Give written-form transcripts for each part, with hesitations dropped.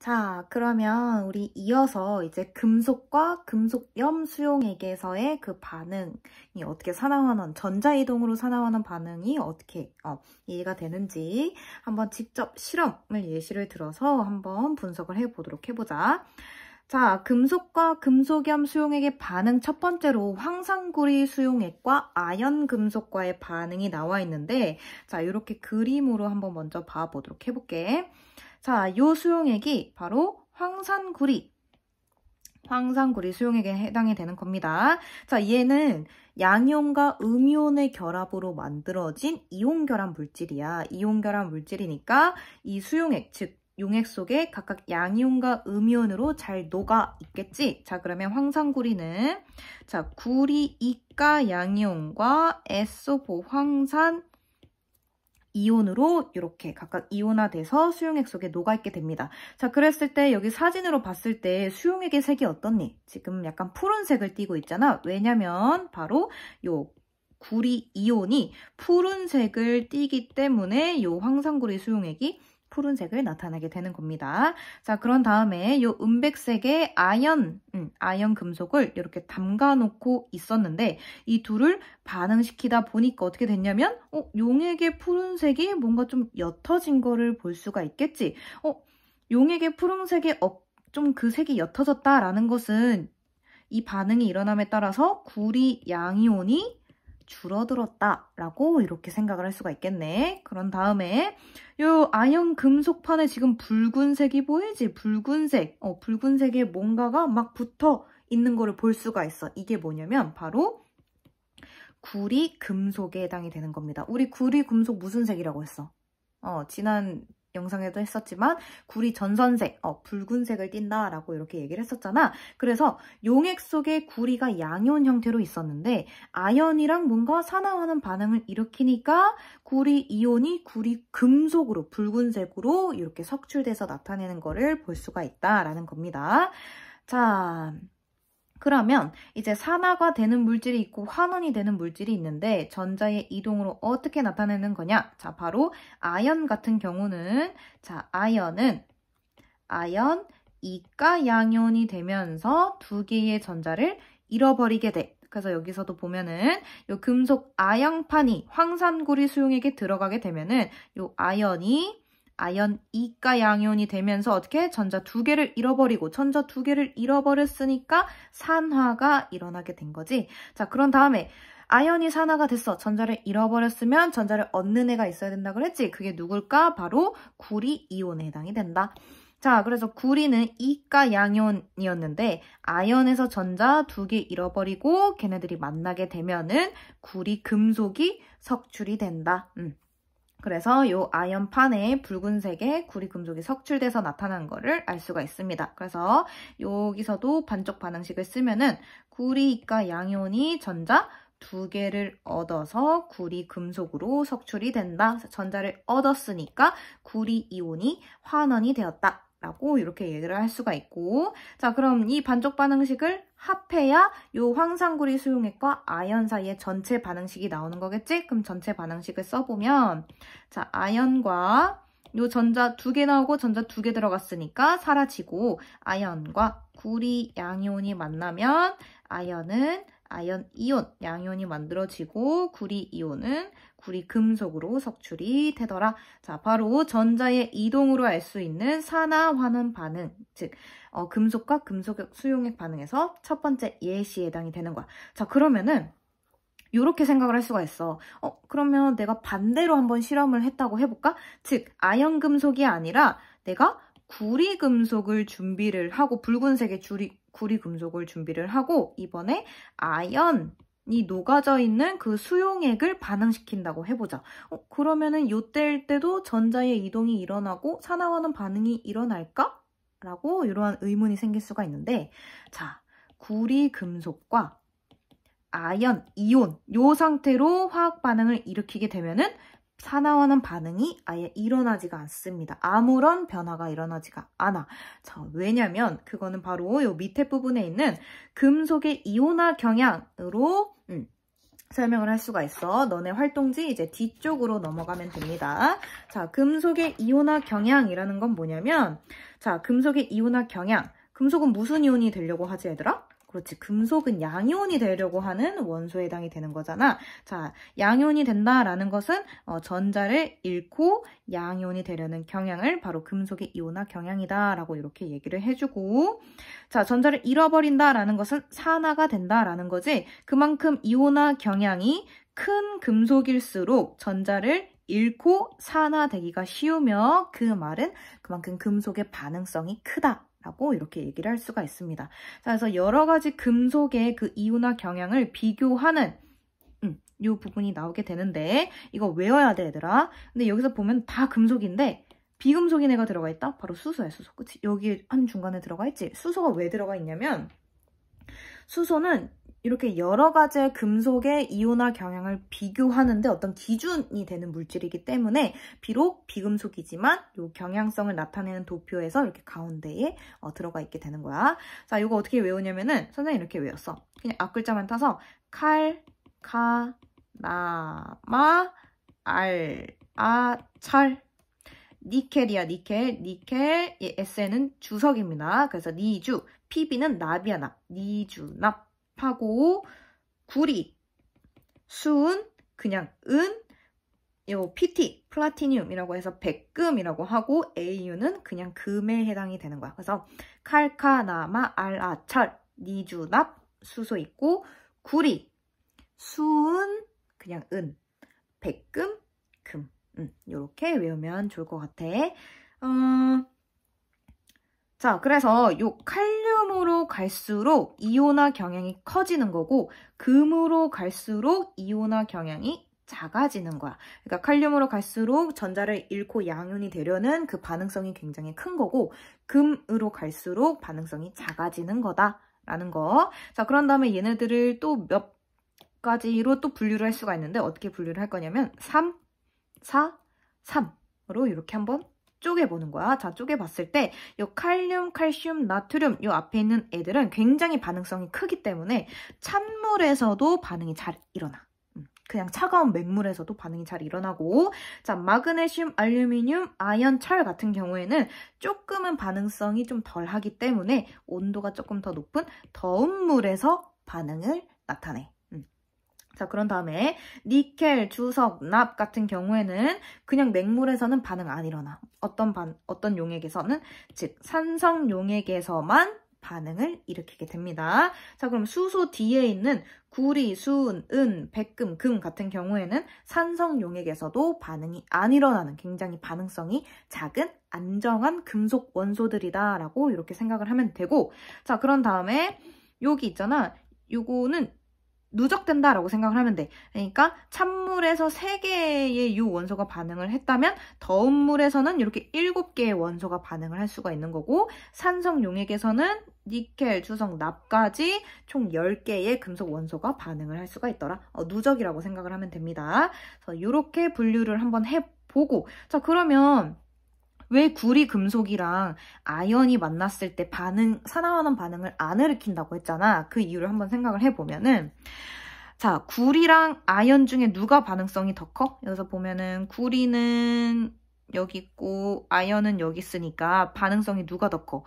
자, 그러면 우리 이어서 이제 금속과 금속염 수용액에서의 그 반응이 어떻게 산화환원, 전자이동으로 산화환원 반응이 어떻게 이해가 되는지 한번 직접 실험을 예시를 들어서 한번 분석을 해보도록 해보자. 자, 금속과 금속염 수용액의 반응 첫 번째로 황산구리 수용액과 아연 금속과의 반응이 나와 있는데, 자, 이렇게 그림으로 한번 먼저 봐보도록 해볼게. 자, 요 수용액이 바로 황산구리 수용액에 해당이 되는 겁니다. 자, 얘는 양이온과 음이온의 결합으로 만들어진 이온 결합 물질이야. 이온 결합 물질이니까 이 수용액, 즉 용액 속에 각각 양이온과 음이온으로 잘 녹아 있겠지? 자, 그러면 황산구리는 자, 구리 이가 양이온과 SO4 황산 이온으로 이렇게 각각 이온화돼서 수용액 속에 녹아있게 됩니다. 자, 그랬을 때 여기 사진으로 봤을 때 수용액의 색이 어떻니? 지금 약간 푸른색을 띠고 있잖아. 왜냐면 바로 요 구리 이온이 푸른색을 띠기 때문에 요 황산구리 수용액이 푸른색을 나타나게 되는 겁니다. 자, 그런 다음에 요 은백색의 아연 금속을 이렇게 담가 놓고 있었는데 이 둘을 반응시키다 보니까 어떻게 됐냐면 용액의 푸른색이 뭔가 좀 옅어진 거를 볼 수가 있겠지. 용액의 푸른색이 좀 그 색이 옅어졌다라는 것은 이 반응이 일어남에 따라서 구리 양이온이 줄어들었다라고 이렇게 생각을 할 수가 있겠네. 그런 다음에 요 아연 금속판에 지금 붉은색이 보이지? 붉은색. 붉은색에 뭔가가 막 붙어 있는 거를 볼 수가 있어. 이게 뭐냐면 바로 구리 금속에 해당이 되는 겁니다. 우리 구리 금속 무슨 색이라고 했어? 지난 영상에도 했었지만 구리 전선색, 붉은색을 띈다라고 이렇게 얘기를 했었잖아. 그래서 용액 속에 구리가 양이온 형태로 있었는데 아연이랑 뭔가 산화하는 반응을 일으키니까 구리 이온이 구리 금속으로 붉은색으로 이렇게 석출돼서 나타내는 거를 볼 수가 있다라는 겁니다. 자, 그러면 이제 산화가 되는 물질이 있고 환원이 되는 물질이 있는데 전자의 이동으로 어떻게 나타내는 거냐? 자, 바로 아연 같은 경우는 자, 아연 이가 양이온이 되면서 두 개의 전자를 잃어버리게 돼. 그래서 여기서도 보면은 요 금속 아연판이 황산구리 수용액에 들어가게 되면은 요 아연 이가 양이온이 되면서 어떻게 전자 두 개를 잃어버리고 전자 두 개를 잃어버렸으니까 산화가 일어나게 된 거지. 자, 그런 다음에 아연이 산화가 됐어. 전자를 잃어버렸으면 전자를 얻는 애가 있어야 된다 그랬지. 그게 누굴까? 바로 구리 이온에 해당이 된다. 자, 그래서 구리는 이가 양이온이었는데 아연에서 전자 두 개 잃어버리고 걔네들이 만나게 되면은 구리 금속이 석출이 된다. 그래서 요 아연판에 붉은색의 구리 금속이 석출돼서 나타난 거를 알 수가 있습니다. 그래서 여기서도 반쪽 반응식을 쓰면은 구리 이가 양이온이 전자 두 개를 얻어서 구리 금속으로 석출이 된다. 전자를 얻었으니까 구리 이온이 환원이 되었다. 라고 이렇게 얘기를 할 수가 있고, 자, 그럼 이 반쪽 반응식을 합해야 요 황산구리 수용액과 아연 사이의 전체 반응식이 나오는 거겠지? 그럼 전체 반응식을 써보면 자, 아연과 요 전자 두 개 나오고 전자 두 개 들어갔으니까 사라지고 아연과 구리 양이온이 만나면 아연은 아연 이온, 양이온이 만들어지고 구리 이온은 구리 금속으로 석출이 되더라. 자, 바로 전자의 이동으로 알 수 있는 산화 환원 반응, 즉 금속과 금속 수용액 반응에서 첫 번째 예시에 해당이 되는 거야. 자, 그러면은 이렇게 생각을 할 수가 있어. 그러면 내가 반대로 한번 실험을 했다고 해볼까? 즉, 아연 금속이 아니라 내가 구리 금속을 준비를 하고 붉은색의 구리 금속을 준비를 하고 이번에 아연이 녹아져 있는 그 수용액을 반응시킨다고 해보자. 그러면은 요때일 때도 전자의 이동이 일어나고 산화하는 반응이 일어날까? 라고 이러한 의문이 생길 수가 있는데, 자, 구리 금속과 아연, 이온 요 상태로 화학 반응을 일으키게 되면은 산화하는 반응이 아예 일어나지가 않습니다. 아무런 변화가 일어나지가 않아. 자, 왜냐면 그거는 바로 요 밑에 부분에 있는 금속의 이온화 경향으로 설명을 할 수가 있어. 너네 활동지 이제 뒤쪽으로 넘어가면 됩니다. 자, 금속의 이온화 경향이라는 건 뭐냐면, 자, 금속의 이온화 경향. 금속은 무슨 이온이 되려고 하지, 얘들아? 그렇지. 금속은 양이온이 되려고 하는 원소에 해당이 되는 거잖아. 자, 양이온이 된다라는 것은 전자를 잃고 양이온이 되려는 경향을 바로 금속의 이온화 경향이다라고 이렇게 얘기를 해주고, 자, 전자를 잃어버린다라는 것은 산화가 된다라는 거지. 그만큼 이온화 경향이 큰 금속일수록 전자를 잃고 산화되기가 쉬우며 그 말은 그만큼 금속의 반응성이 크다. 라고 이렇게 얘기를 할 수가 있습니다. 자, 그래서 여러 가지 금속의 그 이온화 경향을 비교하는 이 부분이 나오게 되는데 이거 외워야 돼, 얘들아. 근데 여기서 보면 다 금속인데 비금속인 애가 들어가 있다? 바로 수소야, 수소. 그치? 여기 한 중간에 들어가 있지? 수소가 왜 들어가 있냐면 수소는 이렇게 여러 가지의 금속의 이온화 경향을 비교하는데 어떤 기준이 되는 물질이기 때문에 비록 비금속이지만 이 경향성을 나타내는 도표에서 이렇게 가운데에 들어가 있게 되는 거야. 자, 이거 어떻게 외우냐면은 선생님 이렇게 외웠어. 그냥 앞글자만 따서 칼, 카, 나, 마, 알, 아, 철. 니켈이야, 니켈. 니켈, S는 주석입니다. 그래서 니주, PB는 납이야, 납. 니주, 납. 하고 구리, 수은, 그냥 은, 요 PT, 플라티늄이라고 해서 백금이라고 하고 AU는 그냥 금에 해당이 되는 거야. 그래서 칼카나마, 알아철, 니주납, 수소 있고 구리, 수은, 그냥 은, 백금, 금. 요렇게 외우면 좋을 것 같아. 자, 그래서 요 칼륨으로 갈수록 이온화 경향이 커지는 거고 금으로 갈수록 이온화 경향이 작아지는 거야. 그러니까 칼륨으로 갈수록 전자를 잃고 양이온이 되려는 그 반응성이 굉장히 큰 거고 금으로 갈수록 반응성이 작아지는 거다라는 거. 자, 그런 다음에 얘네들을 또 몇 가지로 또 분류를 할 수가 있는데 어떻게 분류를 할 거냐면 3, 4, 3으로 이렇게 한번 쪼개보는 거야. 자, 쪼개봤을 때 이 칼륨, 칼슘, 나트륨 이 앞에 있는 애들은 굉장히 반응성이 크기 때문에 찬물에서도 반응이 잘 일어나. 그냥 차가운 맹물에서도 반응이 잘 일어나고 자, 마그네슘, 알루미늄, 아연, 철 같은 경우에는 조금은 반응성이 좀 덜하기 때문에 온도가 조금 더 높은 더운 물에서 반응을 나타내. 자, 그런 다음에 니켈, 주석, 납 같은 경우에는 그냥 맹물에서는 반응 안 일어나. 어떤 용액에서는 즉 산성 용액에서만 반응을 일으키게 됩니다. 자, 그럼 수소 뒤에 있는 구리, 수은, 은, 백금, 금 같은 경우에는 산성 용액에서도 반응이 안 일어나는 굉장히 반응성이 작은 안정한 금속 원소들이다라고 이렇게 생각을 하면 되고 자, 그런 다음에 여기 있잖아. 요거는 누적된다라고 생각을 하면 돼. 그러니까 찬물에서 3개의 이 원소가 반응을 했다면 더운 물에서는 이렇게 7개의 원소가 반응을 할 수가 있는 거고 산성 용액에서는 니켈, 주석, 납까지 총 10개의 금속 원소가 반응을 할 수가 있더라. 누적이라고 생각을 하면 됩니다. 그래서 이렇게 분류를 한번 해보고 자, 그러면 왜 구리 금속이랑 아연이 만났을 때 산화하는 반응을 안 일으킨다고 했잖아. 그 이유를 한번 생각을 해보면은 자, 구리랑 아연 중에 누가 반응성이 더 커? 여기서 보면은 구리는 여기 있고 아연은 여기 있으니까 반응성이 누가 더 커?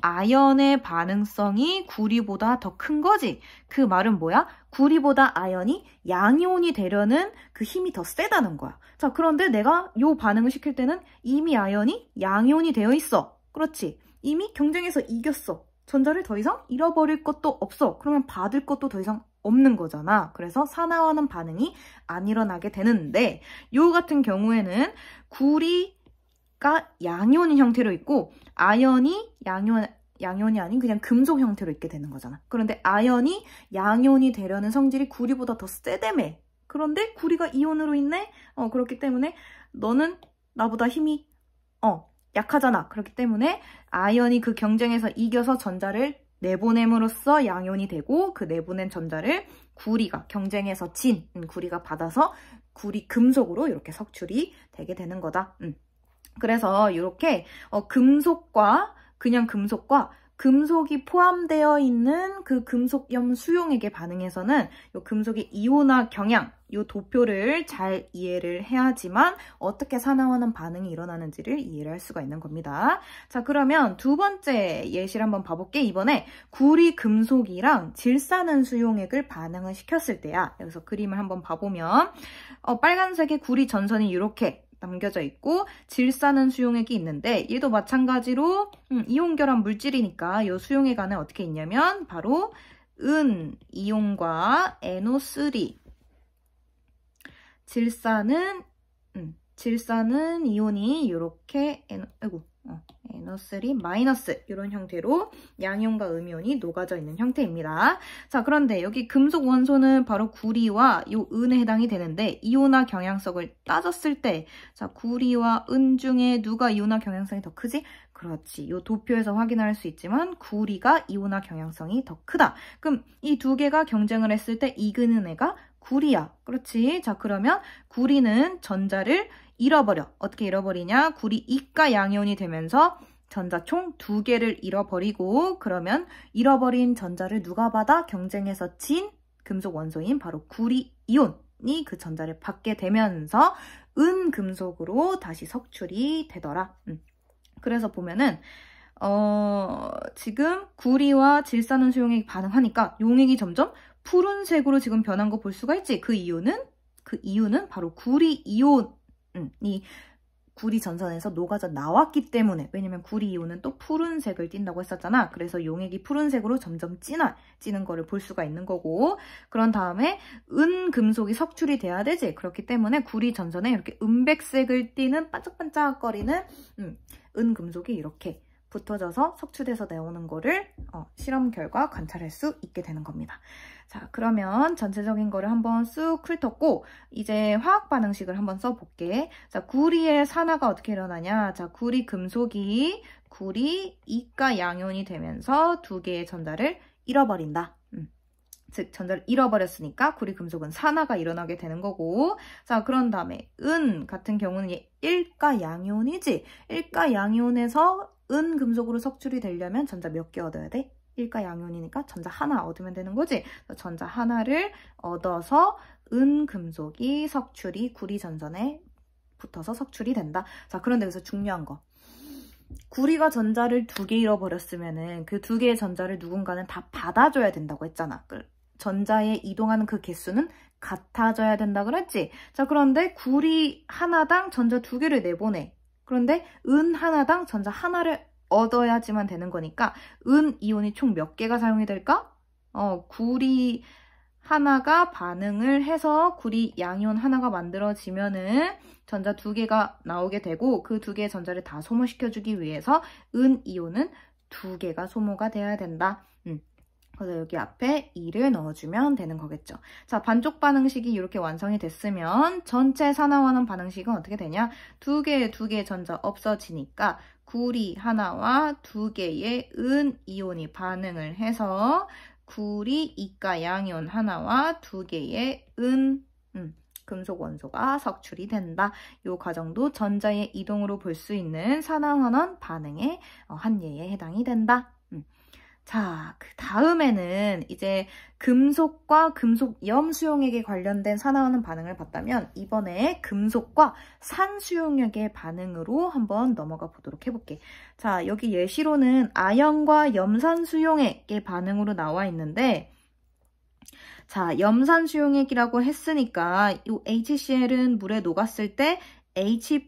아연의 반응성이 구리보다 더 큰 거지. 그 말은 뭐야? 구리보다 아연이 양이온이 되려는 그 힘이 더 세다는 거야. 자, 그런데 내가 요 반응을 시킬 때는 이미 아연이 양이온이 되어 있어. 그렇지. 이미 경쟁에서 이겼어. 전자를 더 이상 잃어버릴 것도 없어. 그러면 받을 것도 더 이상 없는 거잖아. 그래서 산화하는 반응이 안 일어나게 되는데 요 같은 경우에는 구리가 양이온인 형태로 있고 아연이 양이온이 아닌 그냥 금속 형태로 있게 되는 거잖아. 그런데 아연이 양이온이 되려는 성질이 구리보다 더 세다며. 그런데 구리가 이온으로 있네? 그렇기 때문에 너는 나보다 힘이 약하잖아. 그렇기 때문에 아연이 그 경쟁에서 이겨서 전자를 내보냄으로써 양이온이 되고 그 내보낸 전자를 구리가 경쟁에서 진 구리가 받아서 구리 금속으로 이렇게 석출이 되게 되는 거다. 그래서 이렇게 금속과 그냥 금속과 금속이 포함되어 있는 그 금속염 수용액의 반응에서는 이 금속의 이온화 경향, 이 도표를 잘 이해를 해야지만 어떻게 산화하는 반응이 일어나는지를 이해를 할 수가 있는 겁니다. 자, 그러면 두 번째 예시를 한번 봐볼게. 이번에 구리 금속이랑 질산은 수용액을 반응을 시켰을 때야. 여기서 그림을 한번 봐보면 빨간색의 구리 전선이 이렇게 남겨져 있고 질산은 수용액이 있는데 얘도 마찬가지로 이온 결합 물질이니까 이 수용액 안에 어떻게 있냐면 바로 은 이온과 NO3 질산은 이온이 이렇게 NO3 마이너스 이런 형태로 양이온과 음이온이 녹아져 있는 형태입니다. 자, 그런데 여기 금속 원소는 바로 구리와 이 은에 해당이 되는데 이온화 경향성을 따졌을 때 자, 구리와 은 중에 누가 이온화 경향성이 더 크지? 그렇지. 이 도표에서 확인할 수 있지만 구리가 이온화 경향성이 더 크다. 그럼 이 두 개가 경쟁을 했을 때 이기는 애가 구리야. 그렇지. 자, 그러면 구리는 전자를 잃어버려. 어떻게 잃어버리냐? 구리 이가 양이온이 되면서 전자 총 2개를 잃어버리고 그러면 잃어버린 전자를 누가 받아? 경쟁에서 진 금속 원소인 바로 구리 이온이 그 전자를 받게 되면서 은 금속으로 다시 석출이 되더라. 그래서 보면은 지금 구리와 질산은 수용액이 반응하니까 용액이 점점 푸른색으로 지금 변한 거 볼 수가 있지. 그 이유는 바로 구리 이온이 구리 전선에서 녹아져 나왔기 때문에. 왜냐면 구리 이온은 또 푸른색을 띈다고 했었잖아. 그래서 용액이 푸른색으로 점점 찌는 거를 볼 수가 있는 거고 그런 다음에 은 금속이 석출이 돼야 되지. 그렇기 때문에 구리 전선에 이렇게 은백색을 띠는 반짝반짝거리는 은 금속이 이렇게 붙어져서 석출돼서 나오는 거를 실험 결과 관찰할 수 있게 되는 겁니다. 자, 그러면 전체적인 거를 한번 쑥 훑었고 이제 화학 반응식을 한번 써볼게. 자, 구리의 산화가 어떻게 일어나냐? 자, 구리 금속이 구리 이가 양이온이 되면서 2개의 전자를 잃어버린다. 즉 전자를 잃어버렸으니까 구리 금속은 산화가 일어나게 되는 거고 자, 그런 다음에 은 같은 경우는 1가 양이온이지. 1가 양이온에서 은 금속으로 석출이 되려면 전자 몇 개 얻어야 돼? 1가 양이온이니까 전자 하나 얻으면 되는 거지. 전자 하나를 얻어서 은 금속이 석출이 구리 전선에 붙어서 석출이 된다. 자, 그런데 여기서 중요한 거. 구리가 전자를 2개 잃어버렸으면은 그 2개의 전자를 누군가는 다 받아줘야 된다고 했잖아. 전자에 이동하는 그 개수는 같아져야 된다 그랬지? 자, 그런데 구리 하나당 전자 2개를 내보내. 그런데 은 하나당 전자 하나를 얻어야지만 되는 거니까 은 이온이 총 몇 개가 사용이 될까? 구리 하나가 반응을 해서 구리 양이온 하나가 만들어지면은 전자 2개가 나오게 되고 그 2개의 전자를 다 소모시켜주기 위해서 은 이온은 2개가 소모가 돼야 된다. 그래서 여기 앞에 2를 넣어주면 되는 거겠죠. 자, 반쪽 반응식이 이렇게 완성이 됐으면 전체 산화하는 반응식은 어떻게 되냐? 2개의 전자 없어지니까 구리 하나와 2개의 은 이온이 반응을 해서 구리 이가 양이온 하나와 2개의 금속 원소가 석출이 된다. 이 과정도 전자의 이동으로 볼 수 있는 산화환원 반응의 한 예에 해당이 된다. 자, 그 다음에는 이제 금속과 금속염 수용액에 관련된 산화하는 반응을 봤다면 이번에 금속과 산 수용액의 반응으로 한번 넘어가 보도록 해볼게. 자, 여기 예시로는 아연과 염산 수용액의 반응으로 나와 있는데 자, 염산 수용액이라고 했으니까 이 HCl은 물에 녹았을 때 H+,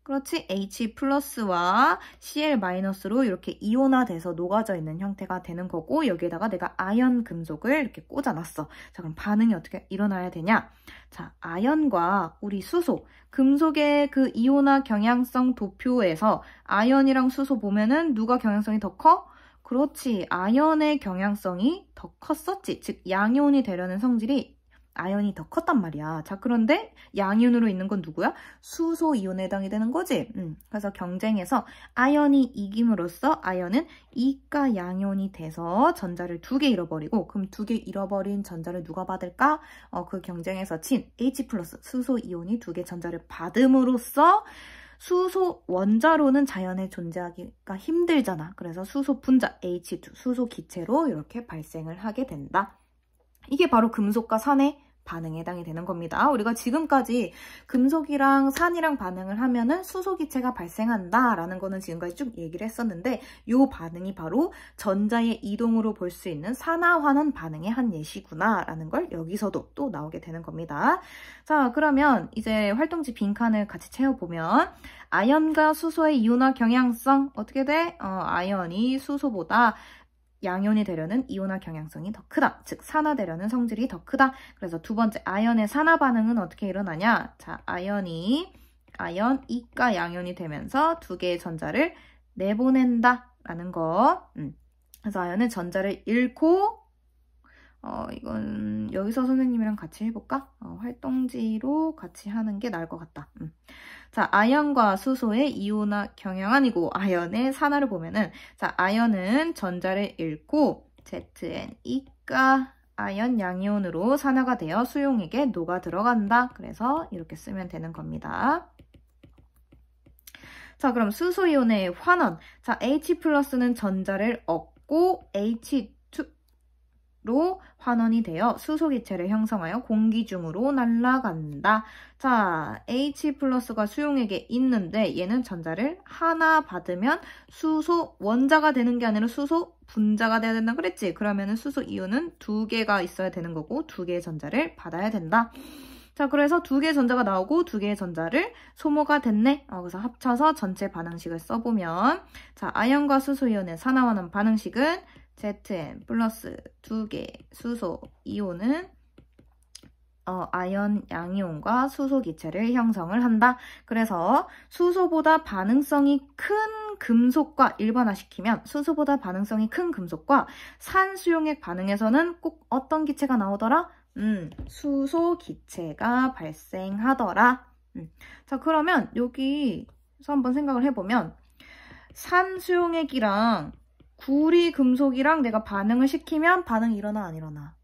그렇지? H+와 Cl-로 이렇게 이온화돼서 녹아져 있는 형태가 되는 거고 여기에다가 내가 아연 금속을 이렇게 꽂아놨어. 자, 그럼 반응이 어떻게 일어나야 되냐? 자, 아연과 우리 수소, 금속의 그 이온화 경향성 도표에서 아연이랑 수소 보면은 누가 경향성이 더 커? 그렇지. 아연의 경향성이 더 컸었지. 즉, 양이온이 되려는 성질이 아연이 더 컸단 말이야. 자, 그런데 양이온으로 있는 건 누구야? 수소 이온에 해당이 되는 거지. 그래서 경쟁에서 아연이 이김으로써 아연은 이가 양이온이 돼서 전자를 2개 잃어버리고 그럼 2개 잃어버린 전자를 누가 받을까? 그 경쟁에서 친 H+, 수소 이온이 2개 전자를 받음으로써 수소 원자로는 자연에 존재하기가 힘들잖아. 그래서 수소 분자 H2, 수소 기체로 이렇게 발생을 하게 된다. 이게 바로 금속과 산의 반응에 해당이 되는 겁니다. 우리가 지금까지 금속이랑 산이랑 반응을 하면은 수소기체가 발생한다라는 거는 지금까지 쭉 얘기를 했었는데 이 반응이 바로 전자의 이동으로 볼 수 있는 산화환원 반응의 한 예시구나라는 걸 여기서도 또 나오게 되는 겁니다. 자, 그러면 이제 활동지 빈칸을 같이 채워보면 아연과 수소의 이온화 경향성 어떻게 돼? 아연이 수소보다 양이온이 되려는 이온화 경향성이 더 크다. 즉 산화되려는 성질이 더 크다. 그래서 두 번째 아연의 산화 반응은 어떻게 일어나냐? 자, 아연 2가 양이온이 되면서 두 개의 전자를 내보낸다 라는 거. 그래서 아연은 전자를 잃고 이건 여기서 선생님이랑 같이 해볼까? 활동지로 같이 하는 게 나을 것 같다. 자, 아연과 수소의 이온화 경향아니고 아연의 산화를 보면은 자, 아연은 전자를 잃고 Zn2가 아연 양이온으로 산화가 되어 수용액에 녹아 들어간다. 그래서 이렇게 쓰면 되는 겁니다. 자, 그럼 수소이온의 환원. 자, H+는 전자를 얻고 H2로 환원이 되어 수소기체를 형성하여 공기 중으로 날아간다. 자, H+가 수용액에 있는데 얘는 전자를 하나 받으면 수소 원자가 되는 게 아니라 수소 분자가 돼야 된다 그랬지? 그러면 수소 이온은 두 개가 있어야 되는 거고 두 개의 전자를 받아야 된다. 자, 그래서 두 개의 전자가 나오고 두 개의 전자를 소모가 됐네. 그래서 합쳐서 전체 반응식을 써보면 자, 아연과 수소이온의 산화환원 반응식은 Zn 플러스 두 개 수소 이온은 아연 양이온과 수소 기체를 형성을 한다. 그래서 수소보다 반응성이 큰 금속과 일반화시키면 수소보다 반응성이 큰 금속과 산 수용액 반응에서는 꼭 어떤 기체가 나오더라? 수소 기체가 발생하더라. 자, 그러면 여기서 한번 생각을 해보면 산 수용액이랑 구리 금속이랑 내가 반응을 시키면 반응이 일어나 안 일어나?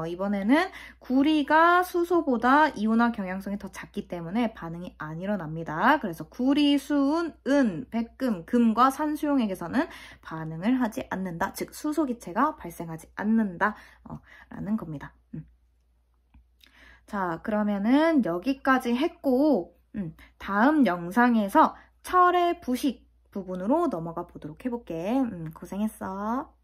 이번에는 구리가 수소보다 이온화 경향성이 더 작기 때문에 반응이 안 일어납니다. 그래서 구리, 수은, 은, 백금, 금과 산 수용액에서는 반응을 하지 않는다. 즉 수소 기체가 발생하지 않는다. 라는 겁니다. 자, 그러면은 여기까지 했고 다음 영상에서 철의 부식 부분으로 넘어가 보도록 해볼게. 고생했어.